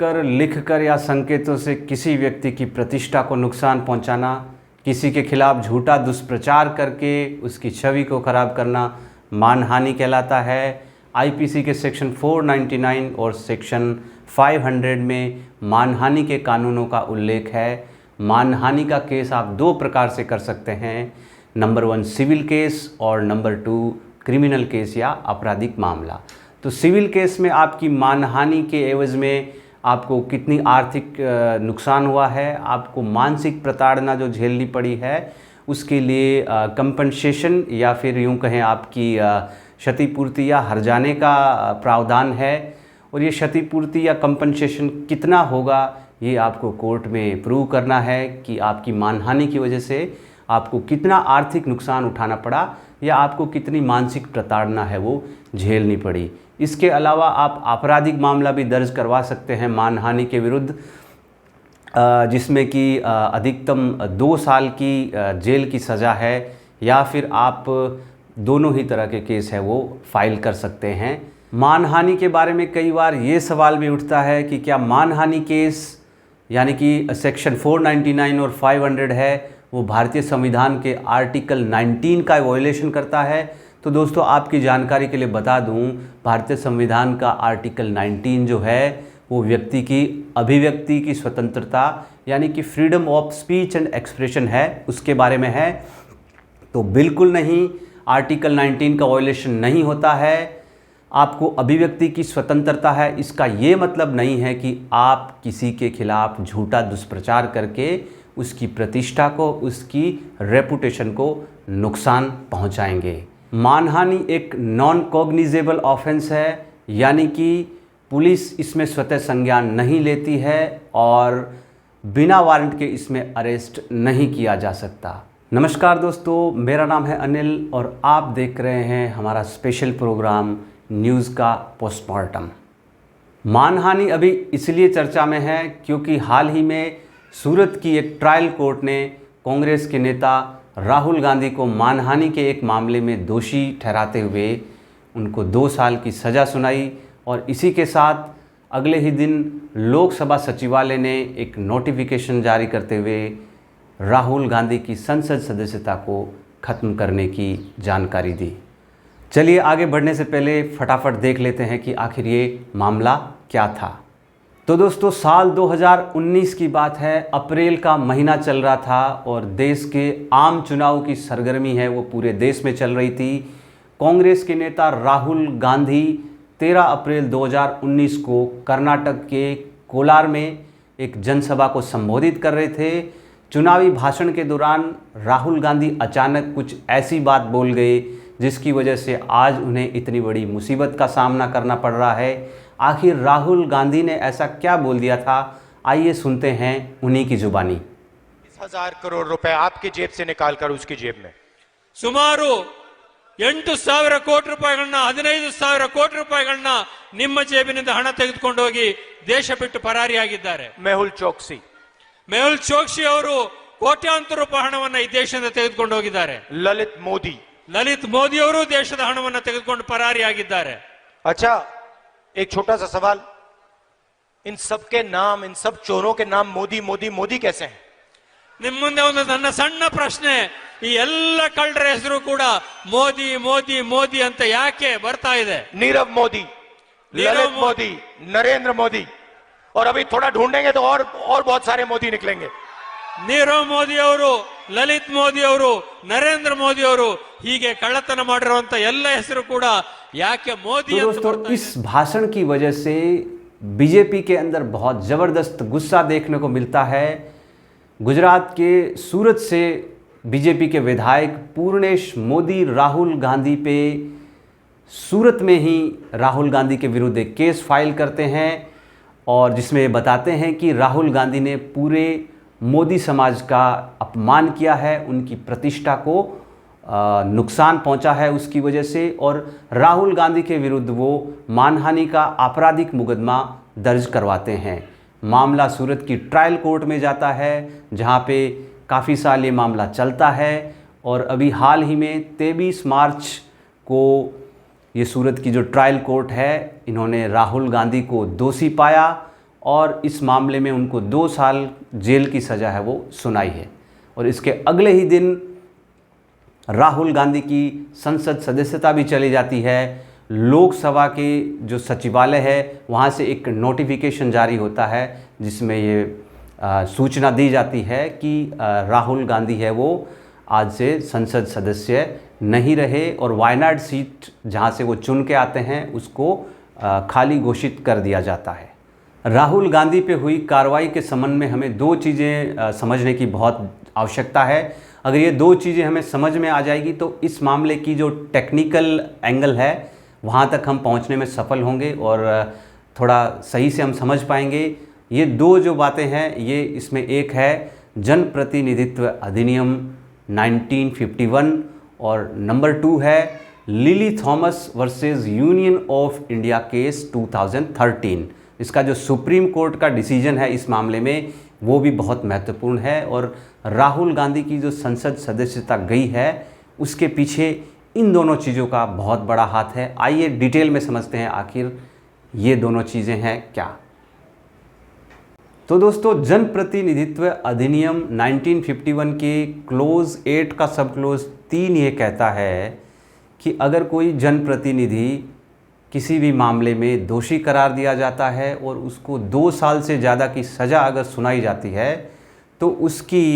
बोलकर, लिखकर या संकेतों से किसी व्यक्ति की प्रतिष्ठा को नुकसान पहुंचाना, किसी के खिलाफ झूठा दुष्प्रचार करके उसकी छवि को खराब करना मानहानि कहलाता है। आईपीसी के सेक्शन 499 और सेक्शन 500 में मानहानि के कानूनों का उल्लेख है। मानहानि का केस आप दो प्रकार से कर सकते हैं, नंबर 1 सिविल केस और नंबर 2 क्रिमिनल केस या आपराधिक मामला। तो सिविल केस में आपकी मानहानि के एवज में आपको कितनी आर्थिक नुकसान हुआ है, आपको मानसिक प्रताड़ना जो झेलनी पड़ी है, उसके लिए कंपनसेशन या फिर यूँ कहें आपकी क्षतिपूर्ति या हर्जाने का प्रावधान है। और ये क्षतिपूर्ति या कंपनसेशन कितना होगा ये आपको कोर्ट में प्रूव करना है कि आपकी मानहानि की वजह से आपको कितना आर्थिक नुकसान उठाना पड़ा या आपको कितनी मानसिक प्रताड़ना है वो झेलनी पड़ी। इसके अलावा आप आपराधिक मामला भी दर्ज करवा सकते हैं मानहानि के विरुद्ध, जिसमें कि अधिकतम 2 साल की जेल की सज़ा है, या फिर आप दोनों ही तरह के केस है वो फाइल कर सकते हैं। मानहानि के बारे में कई बार ये सवाल भी उठता है कि क्या मानहानि केस यानी कि सेक्शन 499 और 500 है वो भारतीय संविधान के आर्टिकल 19 का वायलेशन करता है। तो दोस्तों आपकी जानकारी के लिए बता दूं, भारतीय संविधान का आर्टिकल 19 जो है वो व्यक्ति की अभिव्यक्ति की स्वतंत्रता यानी कि freedom of speech and expression है, उसके बारे में है। तो बिल्कुल नहीं, आर्टिकल 19 का वायलेशन नहीं होता है। आपको अभिव्यक्ति की स्वतंत्रता है, इसका ये मतलब नहीं है कि आप किसी के खिलाफ झूठा दुष्प्रचार करके उसकी प्रतिष्ठा को, उसकी रेपुटेशन को नुकसान पहुंचाएंगे। मानहानि एक नॉन कॉग्निजेबल ऑफेंस है, यानी कि पुलिस इसमें स्वतः संज्ञान नहीं लेती है और बिना वारंट के इसमें अरेस्ट नहीं किया जा सकता। नमस्कार दोस्तों, मेरा नाम है अनिल और आप देख रहे हैं हमारा स्पेशल प्रोग्राम न्यूज़ का पोस्टमार्टम। मानहानि अभी इसलिए चर्चा में है क्योंकि हाल ही में सूरत की एक ट्रायल कोर्ट ने कांग्रेस के नेता राहुल गांधी को मानहानि के एक मामले में दोषी ठहराते हुए उनको 2 साल की सज़ा सुनाई। और इसी के साथ अगले ही दिन लोकसभा सचिवालय ने एक नोटिफिकेशन जारी करते हुए राहुल गांधी की संसद सदस्यता को ख़त्म करने की जानकारी दी। चलिए आगे बढ़ने से पहले फटाफट देख लेते हैं कि आखिर ये मामला क्या था। तो दोस्तों साल 2019 की बात है, अप्रैल का महीना चल रहा था और देश के आम चुनाव की सरगर्मी है वो पूरे देश में चल रही थी। कांग्रेस के नेता राहुल गांधी 13 अप्रैल 2019 को कर्नाटक के कोलार में एक जनसभा को संबोधित कर रहे थे। चुनावी भाषण के दौरान राहुल गांधी अचानक कुछ ऐसी बात बोल गए जिसकी वजह से आज उन्हें इतनी बड़ी मुसीबत का सामना करना पड़ रहा है। आखिर राहुल गांधी ने ऐसा क्या बोल दिया था, आइए सुनते हैं उन्हीं की जुबानी। 10,000 करोड़ रुपए आपकी जेब से निकालकर उसकी जेब में ಸುಮಾರು 8,000 ಕೋಟಿ ರೂಪಾಯಿಗಳನ್ನ 15,000 ಕೋಟಿ ರೂಪಾಯಿಗಳನ್ನ ನಿಮ್ಮ ಜೇಬಿನಿಂದ ಹಣ ತೆಗೆದುಕೊಂಡು ಹೋಗಿ ದೇಶ ಬಿಟ್ಟು ಪರಾರಿಯಾಗಿದ್ದಾರೆ। मेहुल चोक्सी ಅವರು ಕೋಟ್ಯಾಂತರ ರೂಪಾಯಿ ಹಣವನ್ನ ಈ ದೇಶದಿಂದ ತೆಗೆದುಕೊಂಡು ಹೋಗಿದ್ದಾರೆ। ललित मोदी ಅವರು ದೇಶದ ಹಣವನ್ನ ತೆಗೆದುಕೊಂಡು ಪರಾರಿಯಾಗಿದ್ದಾರೆ। अच्छा, एक छोटा सा सवाल, इन सब के नाम, इन सब चोरों के नाम मोदी मोदी मोदी कैसे हैं? ನಿಮ್ಮ ಮುಂದೆ ಒಂದು ನನ್ನ ಸಣ್ಣ ಪ್ರಶ್ನೆ, ಈ ಎಲ್ಲ ಕಳ್ಳರ ಹೆಸರು ಕೂಡ ಮೋದಿ ಮೋದಿ ಮೋದಿ ಅಂತ ಯಾಕೆ ಬರ್ತಾ ಇದೆ? नीरव मोदी, ललित मोदी, नरेंद्र मोदी, और अभी थोड़ा ढूंढेंगे तो और बहुत सारे मोदी निकलेंगे। ನೀರವ್ ಮೋದಿ ಅವರು, ಲಲಿತ್ ಮೋದಿ ಅವರು, ನರೇಂದ್ರ ಮೋದಿ ಅವರು, ಹೀಗೆ ಕಳ್ಳತನ ಮಾಡಿರುವಂತ ಎಲ್ಲ ಹೆಸರು ಕೂಡ ಯಾಕೆ ಮೋದಿ ಅಂತ दोस्तों इस भाषण की वजह से बीजेपी के अंदर बहुत ज़बरदस्त गुस्सा देखने को मिलता है। गुजरात के सूरत से बीजेपी के विधायक पूर्णेश मोदी राहुल गांधी पे सूरत में ही राहुल गांधी के विरुद्ध एक केस फाइल करते हैं और जिसमें बताते हैं कि राहुल गांधी ने पूरे मोदी समाज का अपमान किया है, उनकी प्रतिष्ठा को नुकसान पहुंचा है उसकी वजह से, और राहुल गांधी के विरुद्ध वो मानहानि का आपराधिक मुकदमा दर्ज करवाते हैं। मामला सूरत की ट्रायल कोर्ट में जाता है जहां पे काफ़ी साल ये मामला चलता है और अभी हाल ही में 23 मार्च को ये सूरत की जो ट्रायल कोर्ट है इन्होंने राहुल गांधी को दोषी पाया और इस मामले में उनको 2 साल जेल की सज़ा है वो सुनाई है। और इसके अगले ही दिन राहुल गांधी की संसद सदस्यता भी चली जाती है। लोकसभा के जो सचिवालय है वहाँ से एक नोटिफिकेशन जारी होता है जिसमें ये सूचना दी जाती है कि राहुल गांधी है वो आज से संसद सदस्य नहीं रहे और वायनाड सीट जहाँ से वो चुन के आते हैं उसको खाली घोषित कर दिया जाता है। राहुल गांधी पे हुई कार्रवाई के संबंध में हमें 2 चीज़ें समझने की बहुत आवश्यकता है। अगर ये 2 चीज़ें हमें समझ में आ जाएगी तो इस मामले की जो टेक्निकल एंगल है वहाँ तक हम पहुँचने में सफल होंगे और थोड़ा सही से हम समझ पाएंगे। ये 2 जो बातें हैं ये इसमें एक है जनप्रतिनिधित्व अधिनियम 1951 और नंबर 2 है lily Thomas versus union of India case 2013। इसका जो सुप्रीम कोर्ट का डिसीजन है इस मामले में वो भी बहुत महत्वपूर्ण है और राहुल गांधी की जो संसद सदस्यता गई है उसके पीछे इन दोनों चीज़ों का बहुत बड़ा हाथ है। आइए डिटेल में समझते हैं आखिर ये दोनों चीज़ें हैं क्या। तो दोस्तों जनप्रतिनिधित्व अधिनियम 1951 के क्लोज 8 का सब क्लोज 3 ये कहता है कि अगर कोई जनप्रतिनिधि किसी भी मामले में दोषी करार दिया जाता है और उसको 2 साल से ज़्यादा की सज़ा अगर सुनाई जाती है तो उसकी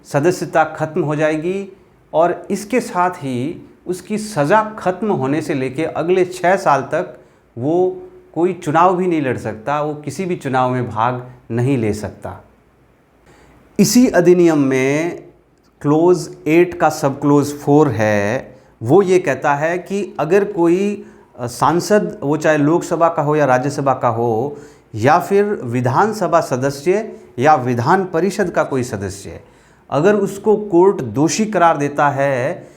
सदस्यता खत्म हो जाएगी और इसके साथ ही उसकी सज़ा खत्म होने से लेकर अगले 6 साल तक वो कोई चुनाव भी नहीं लड़ सकता, वो किसी भी चुनाव में भाग नहीं ले सकता। इसी अधिनियम में क्लोज 8 का सब क्लोज 4 है वो ये कहता है कि अगर कोई सांसद वो चाहे लोकसभा का हो या राज्यसभा का हो या फिर विधानसभा सदस्य या विधान परिषद का कोई सदस्य अगर उसको कोर्ट दोषी करार देता है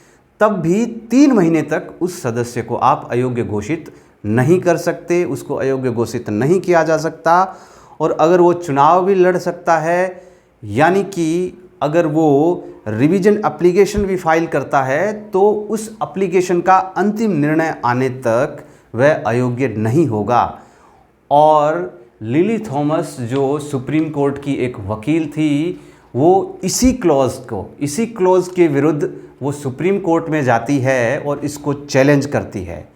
तब भी 3 महीने तक उस सदस्य को आप अयोग्य घोषित नहीं कर सकते, उसको अयोग्य घोषित नहीं किया जा सकता। और अगर वो चुनाव भी लड़ सकता है यानी कि अगर वो रिवीजन एप्लीकेशन भी फाइल करता है तो उस एप्लीकेशन का अंतिम निर्णय आने तक वह अयोग्य नहीं होगा। और लिली थॉमस जो सुप्रीम कोर्ट की एक वकील थी वो इसी क्लॉज के विरुद्ध वो सुप्रीम कोर्ट में जाती है और इसको चैलेंज करती है।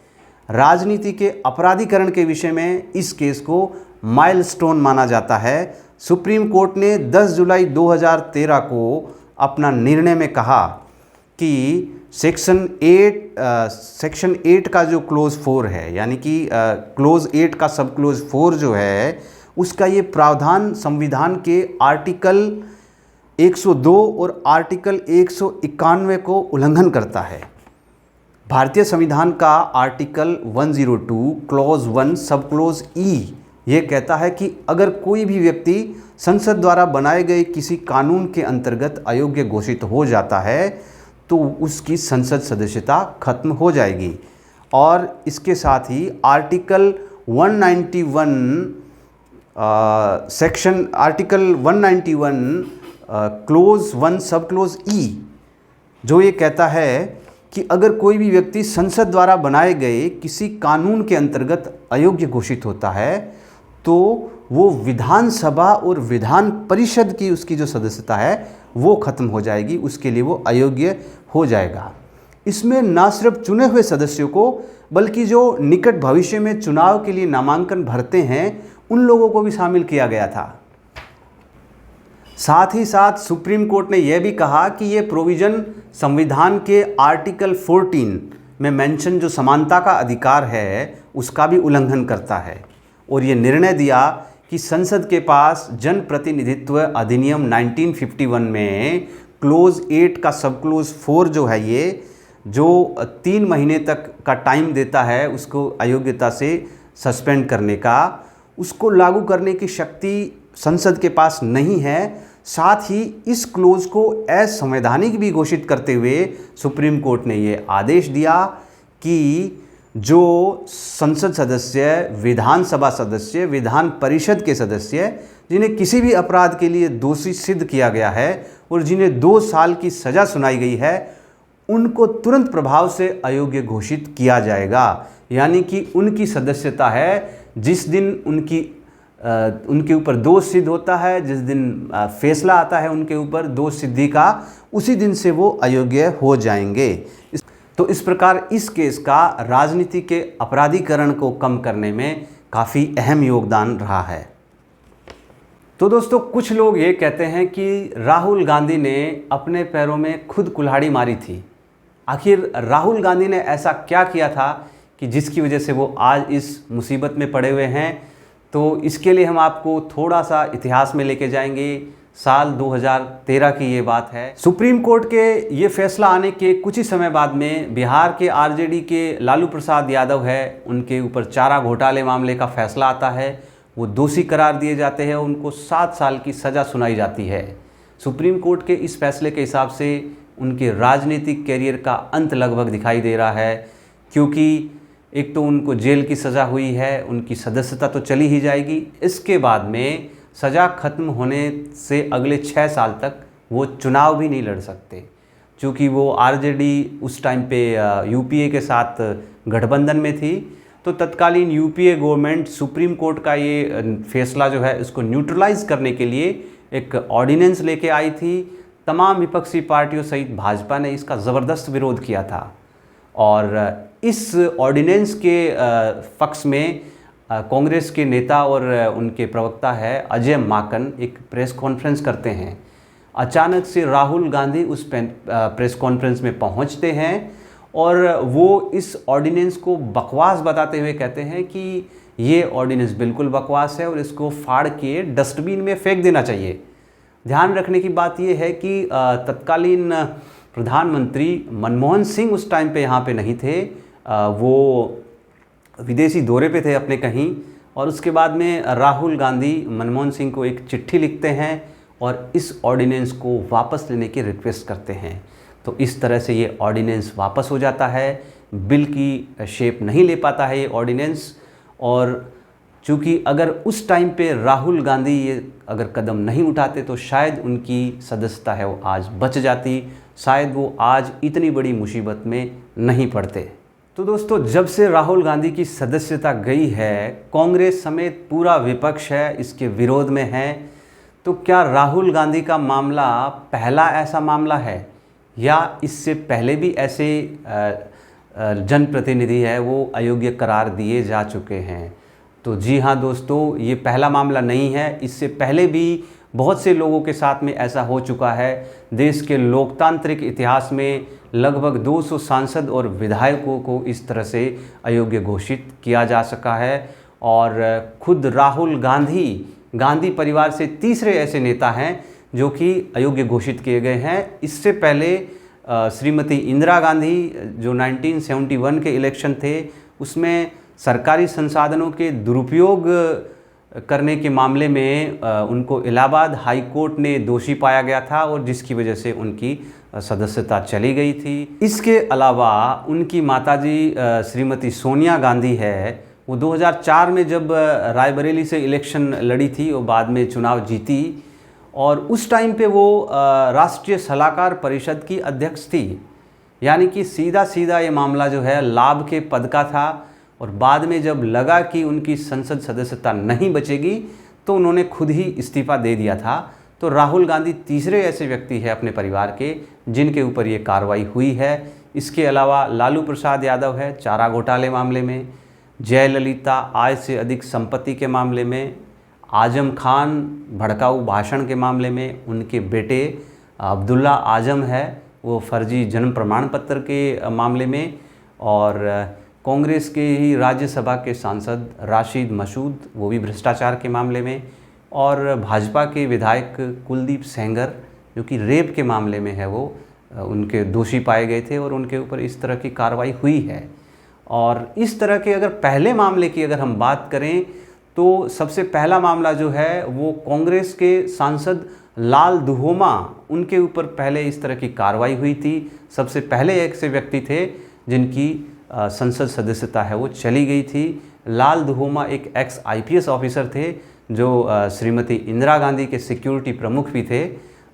राजनीति के अपराधीकरण के विषय में इस केस को माइलस्टोन माना जाता है। सुप्रीम कोर्ट ने 10 जुलाई 2013 को अपना निर्णय में कहा कि सेक्शन 8 का जो क्लोज 4 है यानी कि क्लोज 8 का सब क्लोज 4 जो है उसका ये प्रावधान संविधान के आर्टिकल 102 और आर्टिकल 191 को उल्लंघन करता है। भारतीय संविधान का आर्टिकल 102 क्लॉज 1 सब क्लोज ई ये कहता है कि अगर कोई भी व्यक्ति संसद द्वारा बनाए गए किसी कानून के अंतर्गत अयोग्य घोषित हो जाता है तो उसकी संसद सदस्यता खत्म हो जाएगी। और इसके साथ ही आर्टिकल 191 क्लोज 1 सब क्लोज ई जो ये कहता है कि अगर कोई भी व्यक्ति संसद द्वारा बनाए गए किसी कानून के अंतर्गत अयोग्य घोषित होता है तो वो विधानसभा और विधान परिषद की उसकी जो सदस्यता है वो खत्म हो जाएगी, उसके लिए वो अयोग्य हो जाएगा। इसमें न सिर्फ चुने हुए सदस्यों को बल्कि जो निकट भविष्य में चुनाव के लिए नामांकन भरते हैं उन लोगों को भी शामिल किया गया था। साथ ही साथ सुप्रीम कोर्ट ने यह भी कहा कि ये प्रोविज़न संविधान के आर्टिकल 14 में मेंशन जो समानता का अधिकार है उसका भी उल्लंघन करता है और ये निर्णय दिया कि संसद के पास जनप्रतिनिधित्व अधिनियम 1951 में क्लोज 8 का सब क्लोज 4 जो है ये जो 3 महीने तक का टाइम देता है उसको अयोग्यता से सस्पेंड करने का, उसको लागू करने की शक्ति संसद के पास नहीं है। साथ ही इस क्लोज को असंवैधानिक भी घोषित करते हुए सुप्रीम कोर्ट ने ये आदेश दिया कि जो संसद सदस्य, विधानसभा सदस्य, विधान परिषद के सदस्य जिन्हें किसी भी अपराध के लिए दोषी सिद्ध किया गया है और जिन्हें 2 साल की सज़ा सुनाई गई है उनको तुरंत प्रभाव से अयोग्य घोषित किया जाएगा। यानी कि उनकी सदस्यता है जिस दिन उनकी उनके ऊपर दोष सिद्ध होता है, जिस दिन फैसला आता है उनके ऊपर दोष सिद्धि का, उसी दिन से वो अयोग्य हो जाएंगे। तो इस प्रकार इस केस का राजनीति के अपराधीकरण को कम करने में काफ़ी अहम योगदान रहा है। तो दोस्तों, कुछ लोग ये कहते हैं कि राहुल गांधी ने अपने पैरों में खुद कुल्हाड़ी मारी थी। आखिर राहुल गांधी ने ऐसा क्या किया था कि जिसकी वजह से वो आज इस मुसीबत में पड़े हुए हैं? तो इसके लिए हम आपको थोड़ा सा इतिहास में लेके जाएंगे। साल 2013 की ये बात है। सुप्रीम कोर्ट के ये फैसला आने के कुछ ही समय बाद में बिहार के आरजेडी के लालू प्रसाद यादव है, उनके ऊपर चारा घोटाले मामले का फैसला आता है। वो दोषी करार दिए जाते हैं, उनको 7 साल की सज़ा सुनाई जाती है। सुप्रीम कोर्ट के इस फैसले के हिसाब से उनके राजनीतिक कैरियर का अंत लगभग दिखाई दे रहा है, क्योंकि एक तो उनको जेल की सज़ा हुई है, उनकी सदस्यता तो चली ही जाएगी। इसके बाद में सज़ा ख़त्म होने से अगले 6 साल तक वो चुनाव भी नहीं लड़ सकते, क्योंकि वो आरजेडी उस टाइम पे यूपीए के साथ गठबंधन में थी। तो तत्कालीन यूपीए गवर्नमेंट सुप्रीम कोर्ट का ये फैसला जो है इसको न्यूट्रलाइज करने के लिए एक ऑर्डिनेंस लेके आई थी। तमाम विपक्षी पार्टियों सहित भाजपा ने इसका ज़बरदस्त विरोध किया था और इस ऑर्डिनेंस के पक्ष में कांग्रेस के नेता और उनके प्रवक्ता है अजय माकन एक प्रेस कॉन्फ्रेंस करते हैं। अचानक से राहुल गांधी उस प्रेस कॉन्फ्रेंस में पहुंचते हैं और वो इस ऑर्डिनेंस को बकवास बताते हुए कहते हैं कि ये ऑर्डिनेंस बिल्कुल बकवास है और इसको फाड़ के डस्टबिन में फेंक देना चाहिए। ध्यान रखने की बात यह है कि तत्कालीन प्रधानमंत्री मनमोहन सिंह उस टाइम पे यहाँ पे नहीं थे, वो विदेशी दौरे पे थे अपने कहीं। और उसके बाद में राहुल गांधी मनमोहन सिंह को एक चिट्ठी लिखते हैं और इस ऑर्डिनेंस को वापस लेने की रिक्वेस्ट करते हैं। तो इस तरह से ये ऑर्डिनेंस वापस हो जाता है, बिल की शेप नहीं ले पाता है ये ऑर्डिनेंस। और चूँकि अगर उस टाइम पे राहुल गांधी ये अगर कदम नहीं उठाते तो शायद उनकी सदस्यता है वो आज बच जाती, शायद वो आज इतनी बड़ी मुसीबत में नहीं पड़ते। तो दोस्तों, जब से राहुल गांधी की सदस्यता गई है, कांग्रेस समेत पूरा विपक्ष है इसके विरोध में है। तो क्या राहुल गांधी का मामला पहला ऐसा मामला है या इससे पहले भी ऐसे जनप्रतिनिधि है वो अयोग्य करार दिए जा चुके हैं? तो जी हाँ दोस्तों, ये पहला मामला नहीं है। इससे पहले भी बहुत से लोगों के साथ में ऐसा हो चुका है। देश के लोकतांत्रिक इतिहास में लगभग 200 सांसद और विधायकों को इस तरह से अयोग्य घोषित किया जा सका है। और खुद राहुल गांधी परिवार से तीसरे ऐसे नेता हैं जो कि अयोग्य घोषित किए गए हैं। इससे पहले श्रीमती इंदिरा गांधी जो 1971 के इलेक्शन थे उसमें सरकारी संसाधनों के दुरुपयोग करने के मामले में उनको इलाहाबाद हाई कोर्ट ने दोषी पाया गया था और जिसकी वजह से उनकी सदस्यता चली गई थी। इसके अलावा उनकी माताजी श्रीमती सोनिया गांधी है, वो 2004 में जब रायबरेली से इलेक्शन लड़ी थी और बाद में चुनाव जीती और उस टाइम पे वो राष्ट्रीय सलाहकार परिषद की अध्यक्ष थी। यानी कि सीधा सीधा ये मामला जो है लाभ के पद का था और बाद में जब लगा कि उनकी संसद सदस्यता नहीं बचेगी तो उन्होंने खुद ही इस्तीफ़ा दे दिया था। तो राहुल गांधी तीसरे ऐसे व्यक्ति है अपने परिवार के जिनके ऊपर ये कार्रवाई हुई है। इसके अलावा लालू प्रसाद यादव है चारा घोटाले मामले में, जयललिता आय से अधिक संपत्ति के मामले में, आजम खान भड़काऊ भाषण के मामले में, उनके बेटे अब्दुल्ला आजम है वो फर्जी जन्म प्रमाण पत्र के मामले में, और कांग्रेस के ही राज्यसभा के सांसद राशिद मसूद वो भी भ्रष्टाचार के मामले में, और भाजपा के विधायक कुलदीप सेंगर जो कि रेप के मामले में है वो उनके दोषी पाए गए थे और उनके ऊपर इस तरह की कार्रवाई हुई है। और इस तरह के अगर पहले मामले की अगर हम बात करें तो सबसे पहला मामला जो है वो कांग्रेस के सांसद लाल दुहोमा, उनके ऊपर पहले इस तरह की कार्रवाई हुई थी। सबसे पहले एक से व्यक्ति थे जिनकी संसद सदस्यता है वो चली गई थी। लाल दुहोमा एक एक्स IPS ऑफिसर थे जो श्रीमती इंदिरा गांधी के सिक्योरिटी प्रमुख भी थे।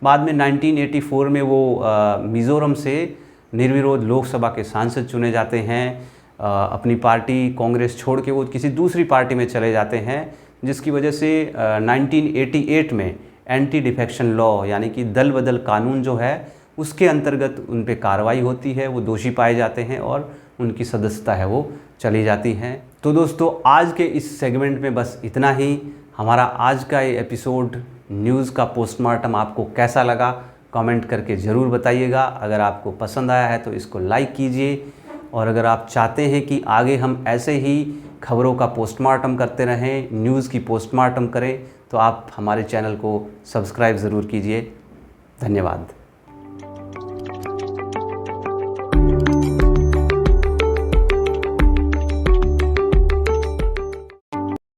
बाद में 1984 में वो मिज़ोरम से निर्विरोध लोकसभा के सांसद चुने जाते हैं। अपनी पार्टी कांग्रेस छोड़ के वो किसी दूसरी पार्टी में चले जाते हैं जिसकी वजह से 1988 में एंटी डिफेक्शन लॉ यानी कि दल बदल कानून जो है उसके अंतर्गत उन पे कार्रवाई होती है, वो दोषी पाए जाते हैं और उनकी सदस्यता है वो चली जाती है। तो दोस्तों आज के इस सेगमेंट में बस इतना ही। हमारा आज का ये एपिसोड न्यूज़ का पोस्टमार्टम आपको कैसा लगा कमेंट करके ज़रूर बताइएगा। अगर आपको पसंद आया है तो इसको लाइक कीजिए, और अगर आप चाहते हैं कि आगे हम ऐसे ही खबरों का पोस्टमार्टम करते रहें, न्यूज़ की पोस्टमार्टम करें, तो आप हमारे चैनल को सब्सक्राइब ज़रूर कीजिए। धन्यवाद।